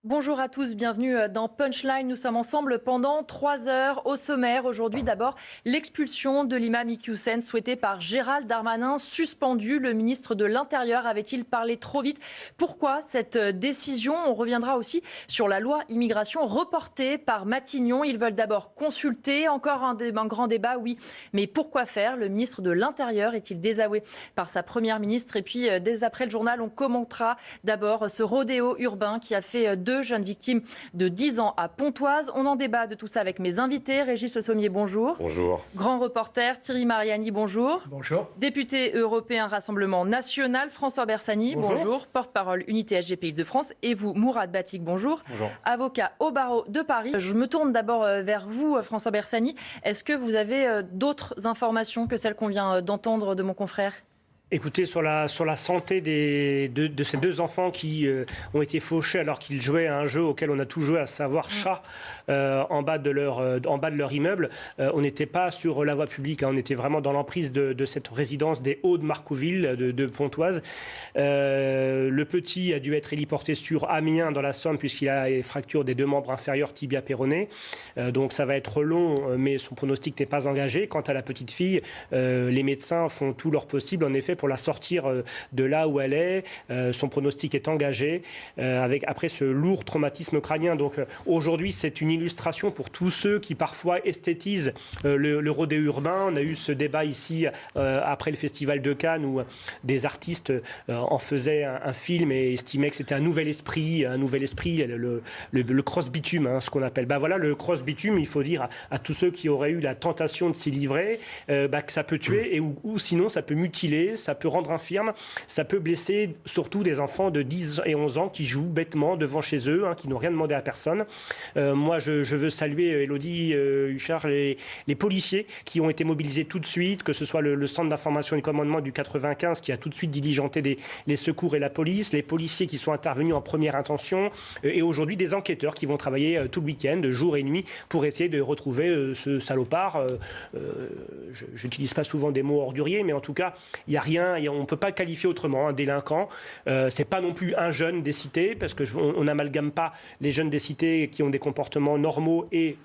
Bonjour à tous, bienvenue dans Punchline. Nous sommes ensemble pendant 3 heures. Au sommaire, aujourd'hui d'abord, l'expulsion de l'imam Iqiyoussen souhaitée par Gérald Darmanin, suspendu. Le ministre de l'Intérieur avait-il parlé trop vite? Pourquoi cette décision? On reviendra aussi sur la loi immigration reportée par Matignon. Ils veulent d'abord consulter, encore un grand débat, oui. Mais pourquoi faire? Le ministre de l'Intérieur est-il désavoué par sa première ministre? Et puis, dès après le journal, on commentera d'abord ce rodéo urbain qui a fait deux jeunes victimes de 10 ans à Pontoise. On en débat de tout ça avec mes invités. Régis Le Sommier, bonjour. Bonjour. Grand reporter, Thierry Mariani, bonjour. Bonjour. Député européen Rassemblement National, François Bersani, bonjour. Porte-parole Unité SGP Île-de-France. Et vous, Mourad Batik, bonjour. Bonjour. Avocat au barreau de Paris. Je me tourne d'abord vers vous, François Bersani. Est-ce que vous avez d'autres informations que celles qu'on vient d'entendre de mon confrère ? Écoutez, sur la santé de ces deux enfants qui ont été fauchés alors qu'ils jouaient à un jeu auquel on a tous joué, à savoir chat, en bas de leur immeuble, on n'était pas sur la voie publique, on était vraiment dans l'emprise de cette résidence des Hauts de Marcouville, de Pontoise. Le petit a dû être héliporté sur Amiens dans la Somme puisqu'il a une fracture des deux membres inférieurs tibia-péroné. Donc ça va être long, mais son pronostic n'est pas engagé. Quant à la petite fille, les médecins font tout leur possible, en effet, pour la sortir de là où elle est. Son pronostic est engagé après ce lourd traumatisme crânien. Donc aujourd'hui, c'est une illustration pour tous ceux qui parfois esthétisent le rodéo urbain. On a eu ce débat ici après le Festival de Cannes où des artistes en faisaient un film et estimaient que c'était un nouvel esprit, le cross-bitume, ce qu'on appelle. Voilà, le cross-bitume, il faut dire à tous ceux qui auraient eu la tentation de s'y livrer que ça peut tuer ou sinon ça peut mutiler, ça peut rendre infirme, ça peut blesser surtout des enfants de 10 et 11 ans qui jouent bêtement devant chez eux, qui n'ont rien demandé à personne. Moi, je veux saluer, Élodie Huchard, les policiers qui ont été mobilisés tout de suite, que ce soit le centre d'information et de commandement du 95 qui a tout de suite diligenté les secours et la police, les policiers qui sont intervenus en première intention et aujourd'hui des enquêteurs qui vont travailler tout le week-end, jour et nuit, pour essayer de retrouver ce salopard. Je n'utilise pas souvent des mots orduriers, mais en tout cas, il n'y a rien, on ne peut pas qualifier autrement un délinquant. C'est pas non plus un jeune des cités, parce qu'on n'amalgame pas les jeunes des cités qui ont des comportements normaux et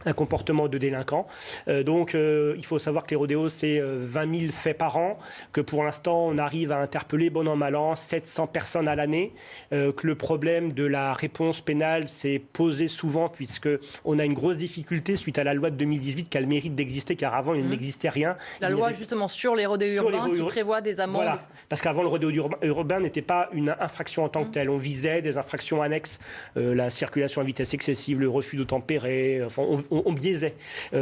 un comportement de délinquant. Donc il faut savoir que les rodéos, c'est 20 000 faits par an, que pour l'instant, on arrive à interpeller, bon an, mal an, 700 personnes à l'année, que le problème de la réponse pénale s'est posé souvent, puisqu'on a une grosse difficulté suite à la loi de 2018 qui a le mérite d'exister, car avant, il n'existait rien. La loi, justement, sur les rodéos urbains qui prévoit des amendes. Voilà. Parce qu'avant, le rodéo urbain n'était pas une infraction en tant que telle. On visait des infractions annexes, la circulation à vitesse excessive, le refus d'obtempérer, on biaisait.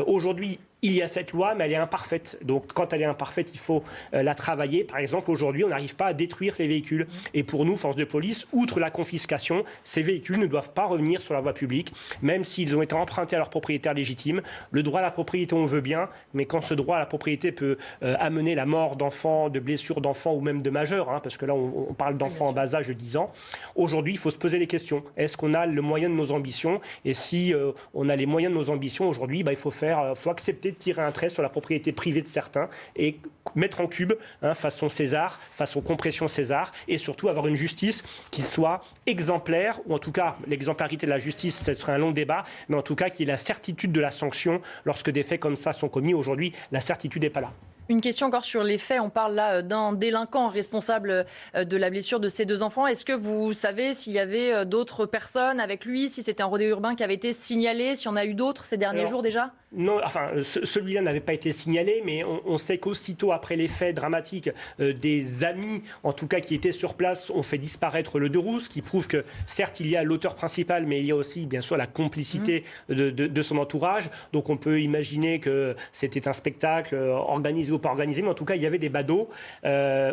Aujourd'hui, il y a cette loi, mais elle est imparfaite. Donc, quand elle est imparfaite, il faut la travailler. Par exemple, aujourd'hui, on n'arrive pas à détruire les véhicules. Et pour nous, force de police, outre la confiscation, ces véhicules ne doivent pas revenir sur la voie publique, même s'ils ont été empruntés à leur propriétaire légitime. Le droit à la propriété, on veut bien, mais quand ce droit à la propriété peut amener la mort d'enfants, de blessures d'enfants ou même de majeurs, parce que là, on parle d'enfants en bas âge de 10 ans. Aujourd'hui, il faut se poser les questions. Est-ce qu'on a le moyen de nos ambitions? Et si on a les moyens de nos ambitions, aujourd'hui, il faut accepter de tirer un trait sur la propriété privée de certains et mettre en cube, façon César, façon compression César, et surtout avoir une justice qui soit exemplaire, ou en tout cas l'exemplarité de la justice, ce serait un long débat, mais en tout cas qu'il y ait la certitude de la sanction lorsque des faits comme ça sont commis. Aujourd'hui, la certitude n'est pas là. Une question encore sur les faits. On parle là d'un délinquant responsable de la blessure de ces deux enfants. Est-ce que vous savez s'il y avait d'autres personnes avec lui, si c'était un rodéo urbain qui avait été signalé, s'il y en a eu d'autres ces derniers jours déjà? Non, celui-là n'avait pas été signalé, mais on sait qu'aussitôt après les faits dramatiques, des amis, en tout cas qui étaient sur place, ont fait disparaître le deux-roues, ce qui prouve que certes il y a l'auteur principal, mais il y a aussi bien sûr la complicité de son entourage. Donc on peut imaginer que c'était un spectacle organisé ou pas organisé, mais en tout cas il y avait des badauds.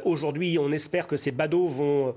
Aujourd'hui, on espère que ces badauds vont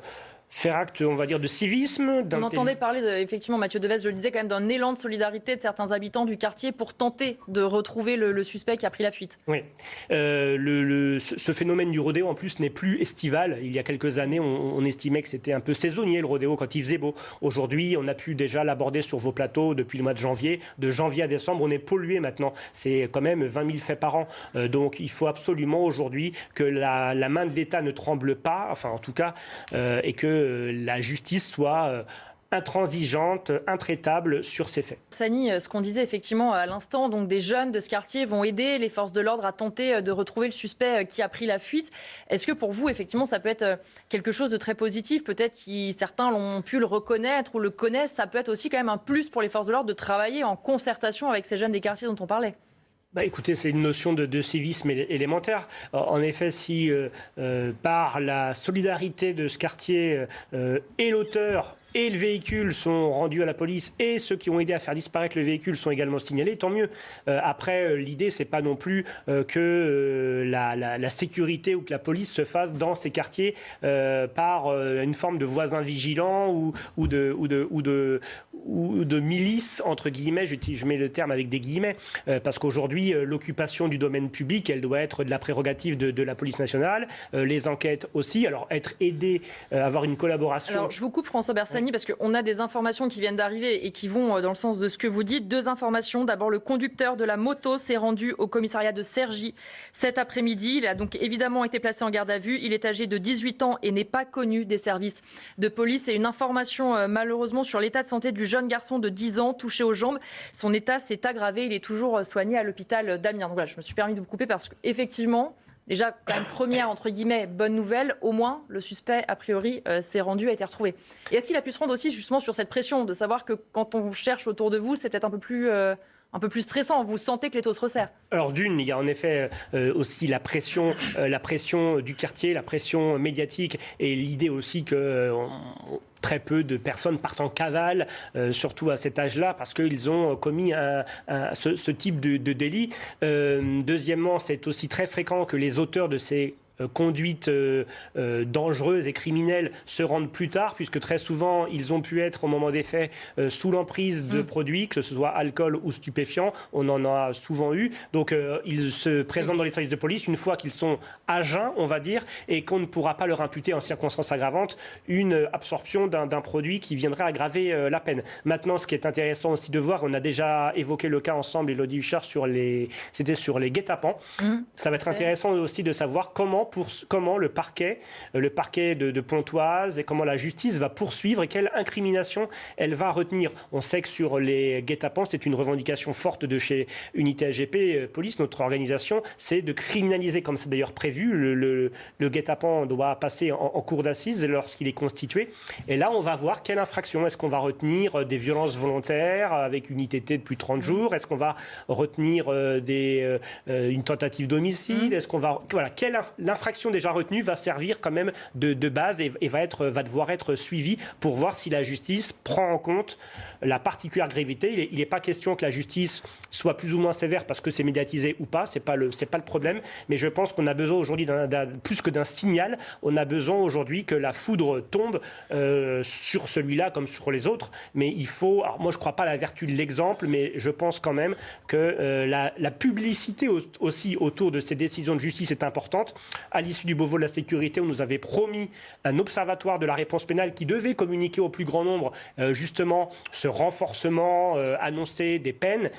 faire acte, on va dire, de civisme. On entendait parler, effectivement, Mathieu Devez, je le disais quand même, d'un élan de solidarité de certains habitants du quartier pour tenter de retrouver le suspect qui a pris la fuite. Oui. Ce phénomène du rodéo, en plus, n'est plus estival. Il y a quelques années, on estimait que c'était un peu saisonnier, le rodéo, quand il faisait beau. Aujourd'hui, on a pu déjà l'aborder sur vos plateaux depuis le mois de janvier. De janvier à décembre, on est pollué maintenant. C'est quand même 20 000 faits par an. Donc, il faut absolument aujourd'hui que la main de l'État ne tremble pas, enfin, en tout cas, et que la justice soit intransigeante, intraitable sur ces faits. Sani, ce qu'on disait effectivement à l'instant, donc des jeunes de ce quartier vont aider les forces de l'ordre à tenter de retrouver le suspect qui a pris la fuite. Est-ce que pour vous, effectivement, ça peut être quelque chose de très positif? Peut-être que certains l'ont pu le reconnaître ou le connaissent. Ça peut être aussi quand même un plus pour les forces de l'ordre de travailler en concertation avec ces jeunes des quartiers dont on parlait. Écoutez, c'est une notion de civisme élémentaire. En effet, si par la solidarité de ce quartier et l'auteur et le véhicule sont rendus à la police et ceux qui ont aidé à faire disparaître le véhicule sont également signalés, tant mieux. Après, l'idée, c'est pas non plus que la sécurité ou que la police se fasse dans ces quartiers par une forme de voisins vigilants ou de milice, entre guillemets, je mets le terme avec des guillemets, parce qu'aujourd'hui, l'occupation du domaine public, elle doit être de la prérogative de la police nationale, les enquêtes aussi, alors être aidé, avoir une collaboration. Alors, je vous coupe, François Bersani, parce qu'on a des informations qui viennent d'arriver et qui vont dans le sens de ce que vous dites. 2 informations. D'abord, le conducteur de la moto s'est rendu au commissariat de Cergy cet après-midi. Il a donc évidemment été placé en garde à vue. Il est âgé de 18 ans et n'est pas connu des services de police. Et une information malheureusement sur l'état de santé du jeune garçon de 10 ans touché aux jambes. Son état s'est aggravé. Il est toujours soigné à l'hôpital d'Amiens. Donc voilà, je me suis permis de vous couper parce qu'effectivement, déjà, quand même, première, entre guillemets, bonne nouvelle, au moins, le suspect, a priori, s'est rendu, a été retrouvé. Et est-ce qu'il a pu se rendre aussi, justement, sur cette pression de savoir que quand on vous cherche autour de vous, c'est peut-être un peu plus stressant, vous sentez que l'étau se resserre? Alors d'une, il y a en effet aussi la pression du quartier, la pression médiatique et l'idée aussi que très peu de personnes partent en cavale, surtout à cet âge-là, parce qu'ils ont commis ce type de délit. Deuxièmement, c'est aussi très fréquent que les auteurs de ces conduites dangereuses et criminelles se rendent plus tard, puisque très souvent, ils ont pu être, au moment des faits, sous l'emprise de produits, que ce soit alcool ou stupéfiants. On en a souvent eu. Donc, ils se présentent dans les services de police une fois qu'ils sont à jeun, on va dire, et qu'on ne pourra pas leur imputer en circonstances aggravantes une absorption d'un produit qui viendrait aggraver la peine. Maintenant, ce qui est intéressant aussi de voir, on a déjà évoqué le cas ensemble, Élodie Huchard, c'était sur les guet-apens. Ça va être intéressant aussi de savoir comment le parquet de Pontoise et comment la justice va poursuivre et quelle incrimination elle va retenir. On sait que sur les guet-apens, c'est une revendication forte de chez Unité SGP Police, notre organisation, c'est de criminaliser, comme c'est d'ailleurs prévu, le guet-apens doit passer en cour d'assises lorsqu'il est constitué. Et là, on va voir quelle infraction. Est-ce qu'on va retenir des violences volontaires avec une ITT de plus de 30 jours? Est-ce qu'on va retenir une tentative d'homicide? Est-ce qu'on va... Voilà, l'infraction déjà retenue va servir quand même de base et va devoir être suivie pour voir si la justice prend en compte la particulière gravité. Il n'est pas question que la justice soit plus ou moins sévère parce que c'est médiatisé ou pas, c'est pas le problème, mais je pense qu'on a besoin aujourd'hui plus que d'un signal, on a besoin aujourd'hui que la foudre tombe sur celui-là comme sur les autres, mais il faut, alors moi je ne crois pas à la vertu de l'exemple, mais je pense quand même que la publicité aussi autour de ces décisions de justice est importante. À l'issue du Beauvau de la sécurité, on nous avait promis un observatoire de la réponse pénale qui devait communiquer au plus grand nombre justement ce renforcement annoncé des peines.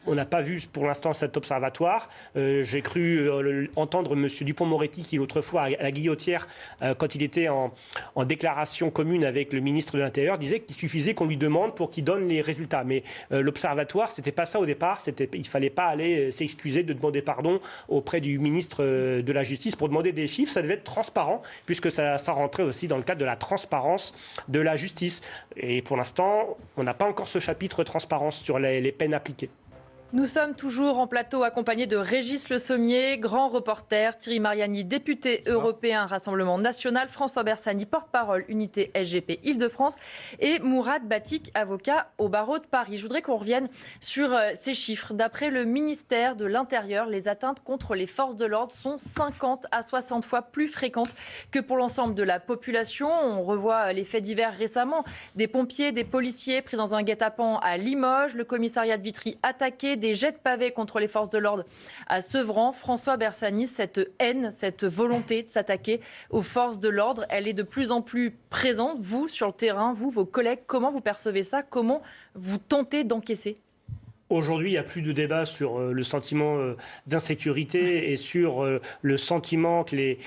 On n'a pas vu pour l'instant cet observatoire. J'ai cru entendre M. Dupond-Moretti qui l'autre fois à la Guillotière, quand il était en déclaration commune avec le ministre de l'Intérieur, disait qu'il suffisait qu'on lui demande pour qu'il donne les résultats. Mais l'observatoire, c'était pas ça au départ. Il ne fallait pas aller s'excuser de demander pardon auprès du ministre de la Justice pour demander des chiffres. Ça devait être transparent puisque ça rentrait aussi dans le cadre de la transparence de la justice. Et pour l'instant, on n'a pas encore ce chapitre transparence sur les peines appliquées. Nous sommes toujours en plateau accompagnés de Régis Le Sommier, grand reporter, Thierry Mariani, député européen Rassemblement National, François Bersani, porte-parole Unité SGP Île-de-France et Mourad Batik, avocat au barreau de Paris. Je voudrais qu'on revienne sur ces chiffres. D'après le ministère de l'Intérieur, les atteintes contre les forces de l'ordre sont 50 à 60 fois plus fréquentes que pour l'ensemble de la population. On revoit les faits divers récemment. Des pompiers, des policiers pris dans un guet-apens à Limoges, le commissariat de Vitry attaqué, des jets de pavés contre les forces de l'ordre à Sevran. François Bersani, cette haine, cette volonté de s'attaquer aux forces de l'ordre, elle est de plus en plus présente. Vous, sur le terrain, vous, vos collègues, comment vous percevez ça? Comment vous tentez d'encaisser? Aujourd'hui, il n'y a plus de débat sur le sentiment d'insécurité et sur le sentiment que les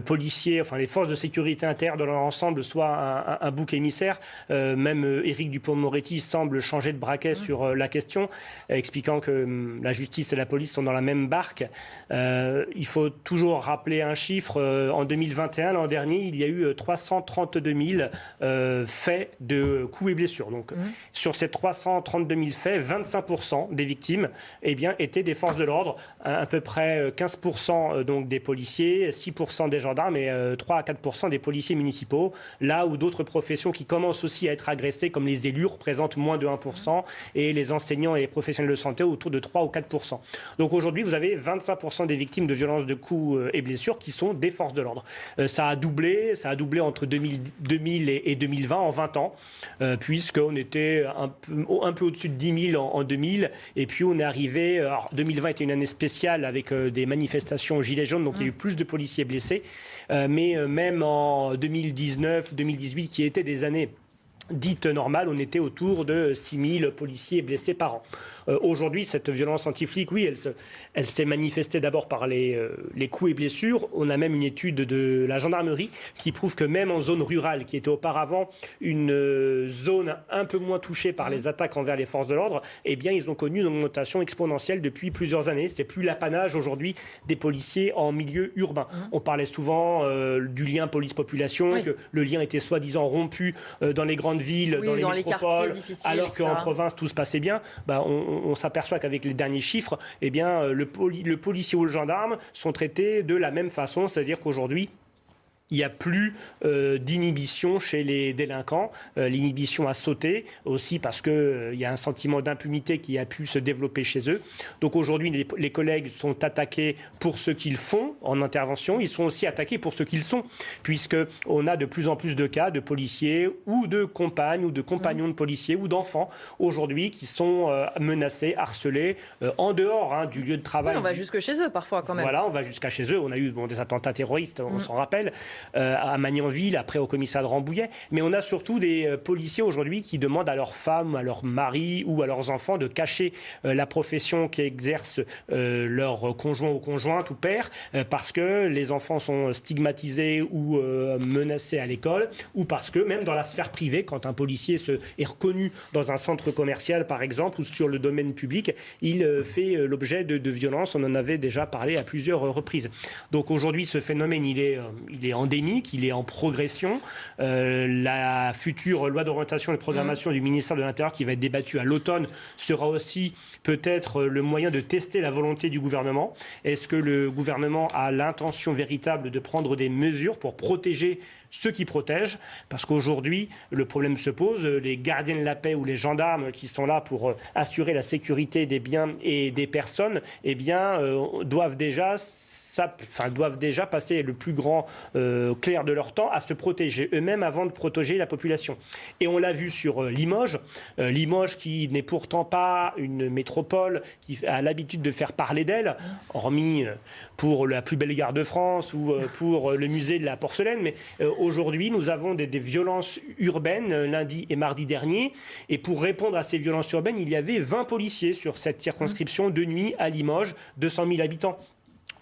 policiers, enfin les forces de sécurité intérieure dans leur ensemble soient un bouc émissaire. Même Éric Dupond-Moretti semble changer de braquet sur la question, expliquant que la justice et la police sont dans la même barque. Il faut toujours rappeler un chiffre. En 2021, l'an dernier, il y a eu 332 000 faits de coups et blessures. Donc, sur ces 332 000 faits, 25% des victimes étaient des forces de l'ordre, à peu près 15% donc des policiers, 6% des gendarmes et 3 à 4% des policiers municipaux, là où d'autres professions qui commencent aussi à être agressées, comme les élus, représentent moins de 1%, et les enseignants et les professionnels de santé autour de 3 ou 4%. Donc aujourd'hui, vous avez 25% des victimes de violences de coups et blessures qui sont des forces de l'ordre. Ça a doublé entre 2000 et 2020, en 20 ans, puisqu'on était un peu au-dessus de 10 000 en 2000. Et puis on est arrivé, alors 2020 était une année spéciale avec des manifestations gilets jaunes, donc il y a eu plus de policiers blessés. Mais même en 2019, 2018, qui étaient des années dites normales, on était autour de 6 000 policiers blessés par an. Aujourd'hui, cette violence anti-flic, oui, elle s'est manifestée d'abord par les coups et blessures. On a même une étude de la gendarmerie qui prouve que même en zone rurale, qui était auparavant une zone un peu moins touchée par les attaques envers les forces de l'ordre, ils ont connu une augmentation exponentielle depuis plusieurs années. C'est plus l'apanage aujourd'hui des policiers en milieu urbain. On parlait souvent du lien police-population, que le lien était soi-disant rompu dans les grandes villes, dans les métropoles, alors qu'en province tout se passait bien. On s'aperçoit qu'avec les derniers chiffres, le policier ou le gendarme sont traités de la même façon, c'est-à-dire qu'aujourd'hui, il n'y a plus d'inhibition chez les délinquants. L'inhibition a sauté aussi parce qu'il y a un sentiment d'impunité qui a pu se développer chez eux. Donc aujourd'hui, les collègues sont attaqués pour ce qu'ils font en intervention. Ils sont aussi attaqués pour ce qu'ils sont, puisqu'on a de plus en plus de cas de policiers ou de compagnes ou de compagnons de policiers ou d'enfants aujourd'hui qui sont menacés, harcelés en dehors du lieu de travail. Oui, on va jusque chez eux parfois quand même. Voilà, on va jusqu'à chez eux. On a eu des attentats terroristes, on s'en rappelle. À Magnanville, après au commissariat de Rambouillet. Mais on a surtout des policiers aujourd'hui qui demandent à leurs femmes, à leurs maris ou à leurs enfants de cacher la profession qu'exerce leur conjoint ou conjointe ou père, parce que les enfants sont stigmatisés ou menacés à l'école, ou parce que même dans la sphère privée, quand un policier est reconnu dans un centre commercial par exemple, ou sur le domaine public, il fait l'objet de violences. On en avait déjà parlé à plusieurs reprises. Donc aujourd'hui, ce phénomène, il est endémique, il est en progression. La future loi d'orientation et de programmation du ministère de l'Intérieur qui va être débattue à l'automne sera aussi peut-être le moyen de tester la volonté du gouvernement. Est-ce que le gouvernement a l'intention véritable de prendre des mesures pour protéger ceux qui protègent? Parce qu'aujourd'hui, le problème se pose. Les gardiens de la paix ou les gendarmes qui sont là pour assurer la sécurité des biens et des personnes, doivent déjà passer le plus grand clair de leur temps à se protéger eux-mêmes avant de protéger la population. Et on l'a vu sur Limoges. Limoges qui n'est pourtant pas une métropole qui a l'habitude de faire parler d'elle, hormis pour la plus belle gare de France ou pour le musée de la porcelaine. Mais aujourd'hui, nous avons des violences urbaines lundi et mardi dernier. Et pour répondre à ces violences urbaines, il y avait 20 policiers sur cette circonscription de nuit à Limoges, 200 000 habitants.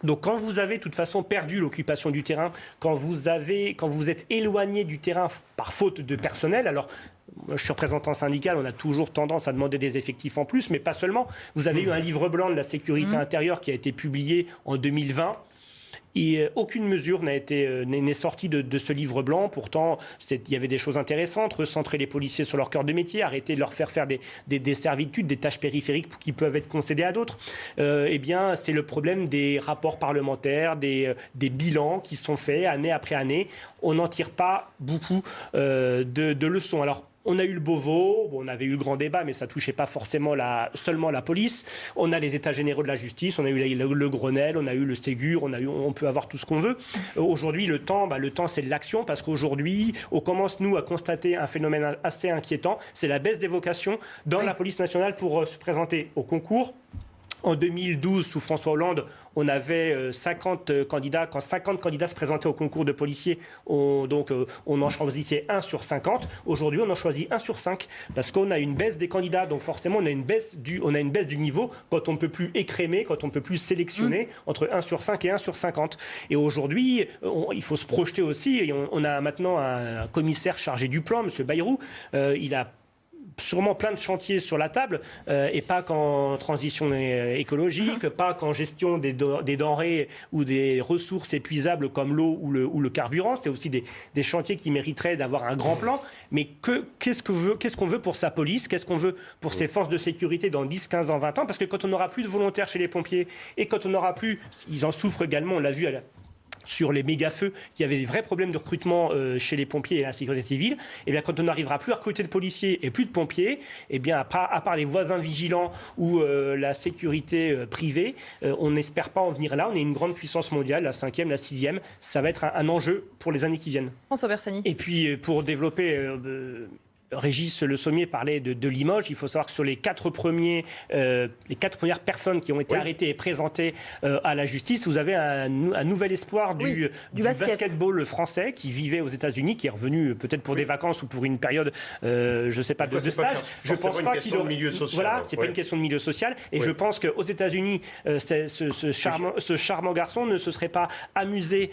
Donc quand vous avez de toute façon perdu l'occupation du terrain, quand vous êtes éloigné du terrain par faute de personnel, alors je suis représentant syndical, on a toujours tendance à demander des effectifs en plus, mais pas seulement. Vous avez eu un livre blanc de la sécurité intérieure qui a été publié en 2020. Et aucune mesure n'est sortie de ce livre blanc. Pourtant, il y avait des choses intéressantes. Recentrer les policiers sur leur cœur de métier, arrêter de leur faire des servitudes, des tâches périphériques qui peuvent être concédées à d'autres. C'est le problème des rapports parlementaires, des bilans qui sont faits année après année. On n'en tire pas beaucoup de leçons. Alors, on a eu le Beauvau, on avait eu le grand débat, mais ça ne touchait pas forcément seulement la police. On a les états généraux de la justice, on a eu le Grenelle, on a eu le Ségur, on peut avoir tout ce qu'on veut. Aujourd'hui, le temps, c'est de l'action, parce qu'aujourd'hui, on commence, nous, à constater un phénomène assez inquiétant. C'est la baisse des vocations dans la police nationale pour se présenter au concours. En 2012, sous François Hollande, on avait 50 candidats. Quand 50 candidats se présentaient au concours de policiers, on en choisissait 1 sur 50. Aujourd'hui, on en choisit 1 sur 5 parce qu'on a une baisse des candidats. Donc forcément, on a une baisse du niveau quand on ne peut plus écrémer, quand on ne peut plus sélectionner entre 1 sur 5 et 1 sur 50. Et aujourd'hui, il faut se projeter aussi. Et on a maintenant un commissaire chargé du plan, M. Bayrou. Il a sûrement plein de chantiers sur la table, et pas qu'en transition écologique, pas qu'en gestion des denrées ou des ressources épuisables comme l'eau ou le carburant. C'est aussi des chantiers qui mériteraient d'avoir un grand plan. Mais qu'est-ce qu'on veut pour sa police? Qu'est-ce qu'on veut pour ses forces de sécurité dans 10, 15 ans, 20 ans? Parce que quand on n'aura plus de volontaires chez les pompiers et quand on n'aura plus... Ils en souffrent également, on l'a vu sur les méga-feux, qui avaient des vrais problèmes de recrutement chez les pompiers et la sécurité civile, et bien quand on n'arrivera plus à recruter de policiers et plus de pompiers, et bien à part les voisins vigilants ou la sécurité privée, on n'espère pas en venir là. On est une grande puissance mondiale, la 5e, la 6e. Ça va être un enjeu pour les années qui viennent. François Bersani. Et puis pour développer... Régis Le Sommier parlait de Limoges. Il faut savoir que sur les 4 premières personnes qui ont été arrêtées et présentées à la justice, vous avez un nouvel espoir du basketball français qui vivait aux États-Unis, qui est revenu peut-être pour des vacances ou pour une période, je ne sais pas, de stage. Je pense pas qu'il aurait... Voilà, c'est pas une question de milieu social. Et je pense qu'aux États-Unis, ce charmant garçon ne se serait pas amusé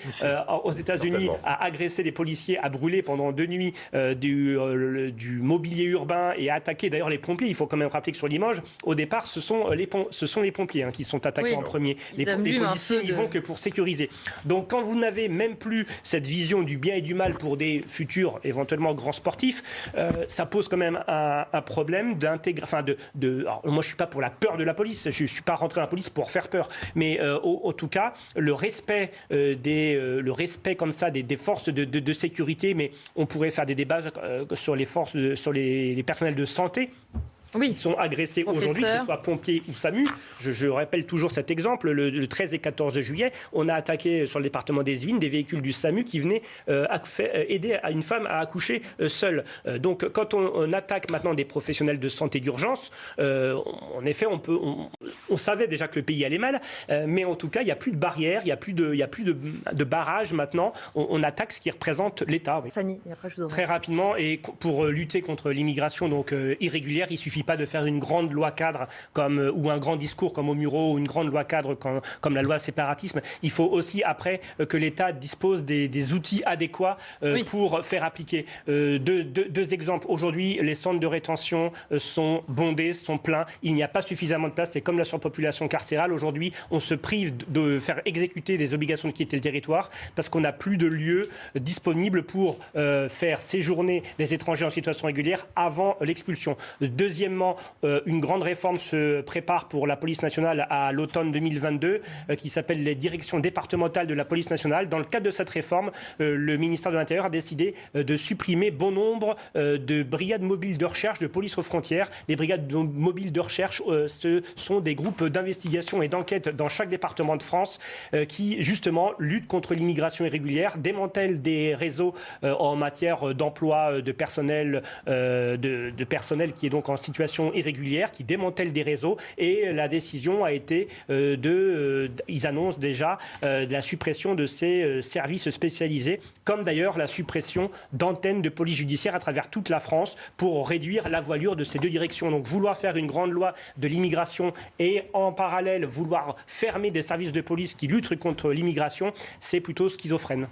aux États-Unis à agresser des policiers, à brûler pendant 2 nuits du mobilier urbain et à attaquer d'ailleurs les pompiers. Il faut quand même rappeler que sur Limoges, au départ, ce sont les pompiers qui sont attaqués en premier. Les policiers n'y vont que pour sécuriser. Donc quand vous n'avez même plus cette vision du bien et du mal pour des futurs éventuellement grands sportifs, ça pose quand même un problème d'intégration. Alors, moi, je suis pas pour la peur de la police. Je suis pas rentré dans la police pour faire peur. Mais en tout cas, le respect comme ça des forces de sécurité. Mais on pourrait faire des débats sur les forces sur les personnels de santé qui sont agressés aujourd'hui, que ce soit pompiers ou SAMU. Je rappelle toujours cet exemple. Le 13 et 14 juillet, on a attaqué sur le département des Yvelines des véhicules du SAMU qui venaient aider une femme à accoucher seule. Donc quand on attaque maintenant des professionnels de santé d'urgence, en effet, on savait déjà que le pays allait mal, mais en tout cas, il n'y a plus de barrières, il n'y a plus de barrages maintenant. On attaque ce qui représente l'État. Oui. Sani, et après, très rapidement, et pour lutter contre l'immigration irrégulière, il suffit pas de faire une grande loi cadre ou un grand discours comme au Muro, ou une grande loi cadre comme la loi séparatisme. Il faut aussi après que l'État dispose des outils adéquats pour faire appliquer. Deux exemples. Aujourd'hui, les centres de rétention sont bondés, sont pleins. Il n'y a pas suffisamment de place. C'est comme la surpopulation carcérale. Aujourd'hui, on se prive de faire exécuter des obligations de quitter le territoire parce qu'on n'a plus de lieux disponibles pour faire séjourner les étrangers en situation régulière avant l'expulsion. Deuxièmement, une grande réforme se prépare pour la police nationale à l'automne 2022 qui s'appelle les directions départementales de la police nationale. Dans le cadre de cette réforme, le ministère de l'Intérieur a décidé de supprimer bon nombre de brigades mobiles de recherche de police aux frontières. Les brigades mobiles de recherche, ce sont des groupes d'investigation et d'enquête dans chaque département de France qui, justement, luttent contre l'immigration irrégulière, démantèlent des réseaux en matière d'emploi de personnel qui est donc en situation irrégulière, qui démantèle des réseaux, et la décision a été ils annoncent déjà de la suppression de ces services spécialisés, comme d'ailleurs la suppression d'antennes de police judiciaire à travers toute la France pour réduire la voilure de ces deux directions. Donc vouloir faire une grande loi de l'immigration et en parallèle vouloir fermer des services de police qui luttent contre l'immigration, c'est plutôt schizophrène.